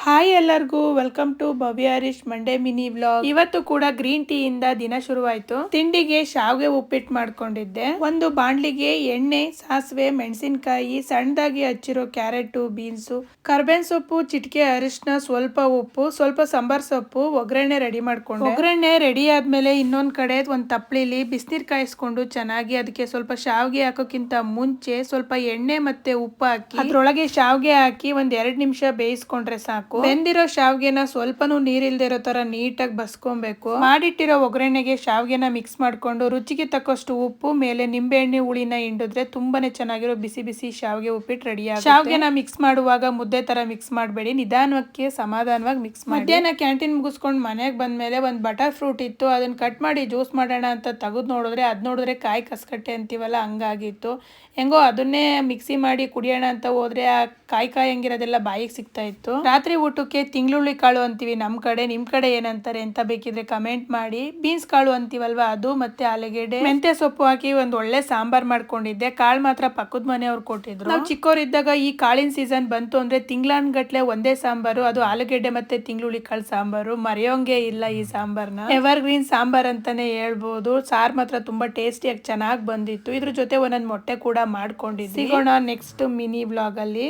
Hi ಎಲ್ಲರಿಗೂ welcome to Bhavya Harish Monday mini vlog. ಇವತ್ತು ಕೂಡ ಗ್ರೀನ್ ಟೀ ಇಂದ ದಿನ ಶುರುವಾಯ್ತು. ತಿಂಡಿಗೆ ಶಾವ್ಗೆ ಉಪ್ಪಿಟ್ಟು ಮಾಡ್ಕೊಂಡಿದ್ದೆ. ಒಂದು ಬಾಂಡ್ಲಿಗೆ ಎಣ್ಣೆ, ಸಾಸಿವೆ, ಮೆಣಸಿನಕಾಯಿ, ಸಣ್ಣದಾಗಿ ಹಚ್ಚಿರೋ ಕ್ಯಾರೆಟ್, ಬೀನ್ಸ್, ಕರ್ಬೇವಿನ ಸೊಪ್ಪು, ಚಿಟಿಕೆ ಅರಿಶಿನ, ಸ್ವಲ್ಪ ಉಪ್ಪು, ಸ್ವಲ್ಪ ಸಾಂಬಾರ್ ಸೊಪ್ಪು, ಒಗ್ಗರಣೆ ರೆಡಿ ಮಾಡ್ಕೊಂಡೆ. ಒಗ್ಗರಣೆ ರೆಡಿ ಆದ್ಮೇಲೆ ಇನ್ನೊಂದ್ ಕಡೆ ಒಂದ್ ತಪ್ಲಿಲಿ ಬಿಸಿನೀರ್ ಕಾಯಿಸ್ಕೊಂಡು ಚೆನ್ನಾಗಿ ಅದಕ್ಕೆ ಸ್ವಲ್ಪ ಶಾವ್ಗೆ ಹಾಕೋಕ್ಕಿಂತ ಮುಂಚೆ ಸ್ವಲ್ಪ ಎಣ್ಣೆ ಮತ್ತೆ ಉಪ್ಪು ಹಾಕಿ ಅದ್ರೊಳಗೆ ಶಾವ್ಗೆ ಹಾಕಿ ಒಂದ್ 2 ನಿಮಿಷ ಬೇಯಿಸ್ಕೊಂಡ್ರೆ ಸಾಕು. ಬೆಂದಿರೋ ಶಾವ್ಗೆನ ಸ್ವಲ್ಪನೂ ನೀರಿಲ್ದೇ ಇರೋ ತರ ನೀಟಾಗಿ ಬಸ್ಕೊಬೇಕು. ಮಾಡಿಟ್ಟಿರೋ ಒಗ್ಗರಣೆಗೆ ಶಾವ್ಗೆನ ಮಿಕ್ಸ್ ಮಾಡ್ಕೊಂಡು ರುಚಿಗೆ ತಕ್ಕಷ್ಟು ಉಪ್ಪು, ಮೇಲೆ ನಿಂಬೆಹಣ್ಣೆ ಹುಳಿನ ಹಿಂಡಿದ್ರೆ ತುಂಬಾನೇ ಚೆನ್ನಾಗಿರೋ ಬಿಸಿ ಬಿಸಿ ಶಾವ್ಗೆ ಉಪ್ಪಿಟ್ಟು ರೆಡಿ ಆಗುತ್ತೆ. ಶಾವ್ಗೆನ ಮಿಕ್ಸ್ ಮಾಡುವಾಗ ಮುದ್ದೆ ತರ ಮಿಕ್ಸ್ ಮಾಡಬೇಡಿ, ನಿಧಾನಕ್ಕೆ ಸಮಾಧಾನವಾಗಿ ಮಿಕ್ಸ್ ಮಾಡಿ. ಮಧ್ಯಾಹ್ನ ಕ್ಯಾಂಟೀನ್ ಮುಗಿಸ್ಕೊಂಡು ಮನೆಗೆ ಬಂದ್ಮೇಲೆ ಒಂದ್ ಬಟರ್ ಫ್ರೂಟ್ ಇತ್ತು, ಅದನ್ನ ಕಟ್ ಮಾಡಿ ಜ್ಯೂಸ್ ಮಾಡೋಣ ಅಂತ ತೆಗೆದು ನೋಡಿದ್ರೆ ಕಾಯಿ ಕಸ್ಕಟ್ಟೆ ಅಂತೀವಲ್ಲ ಹಂಗಾಗಿತ್ತು. ಹೆಂಗೋ ಅದನ್ನೇ ಮಿಕ್ಸಿ ಮಾಡಿ ಕುಡಿಯೋಣ ಅಂತ ಹೋದ್ರೆ ಆ ಕಾಯಿ ಹಂಗಿರೋದೆಲ್ಲ ಬಾಯಿಗೆ ಸಿಗ್ತಾ ಇತ್ತು. ರಾತ್ರಿ ಊಟಕ್ಕೆ ತಿಂಗ್ಳುಳ್ಳಿ ಕಾಳು ಅಂತೀವಿ ನಮ್ ಕಡೆ, ನಿಮ್ ಕಡೆ ಏನಂತಾರೆ ಅಂತ ಬೇಕಿದ್ರೆ ಕಮೆಂಟ್ ಮಾಡಿ. ಬೀನ್ಸ್ ಕಾಳು ಅಂತೀವಲ್ವಾ ಅದು, ಮತ್ತೆ ಆಲೂಗೆಡ್ಡೆ, ಮೆಂತ್ಯ ಸೊಪ್ಪು ಹಾಕಿ ಒಂದ್ ಒಳ್ಳೆ ಸಾಂಬಾರ್ ಮಾಡ್ಕೊಂಡಿದ್ದೆ. ಕಾಳು ಮಾತ್ರ ಪಕ್ಕದ ಮನೆಯವ್ರು ಕೊಟ್ಟಿದ್ರು. ನಾವು ಚಿಕ್ಕವರಿದ್ದಾಗ ಈ ಕಾಳಿನ ಸೀಸನ್ ಬಂತು ಅಂದ್ರೆ ತಿಂಗ್ಳಾನ್ಗಟ್ಲೆ ಒಂದೇ ಸಾಂಬಾರು, ಅದು ಆಲೂಗೆಡ್ಡೆ ಮತ್ತೆ ತಿಂಗ್ಳುಳ್ಳಿ ಕಾಳು ಸಾಂಬಾರು. ಮರೆಯೋಂಗೆ ಇಲ್ಲ ಈ ಸಾಂಬಾರ್ನ. ಎವರ್ ಗ್ರೀನ್ ಸಾಂಬಾರ್ ಅಂತಾನೆ ಹೇಳ್ಬೋದು. ಸಾರ್ ಮಾತ್ರ ತುಂಬಾ ಟೇಸ್ಟಿಯಾಗಿ ಚೆನ್ನಾಗಿ ಬಂದಿತ್ತು. ಇದ್ರ ಜೊತೆ ಒಂದೊಂದು ಮೊಟ್ಟೆ ಕೂಡ ಮಾಡ್ಕೊಂಡಿದ್ವಿ. ಸಿಗೋಣ ನೆಕ್ಸ್ಟ್ ಮಿನಿ ವ್ಲಾಗ್ ಅಲ್ಲಿ.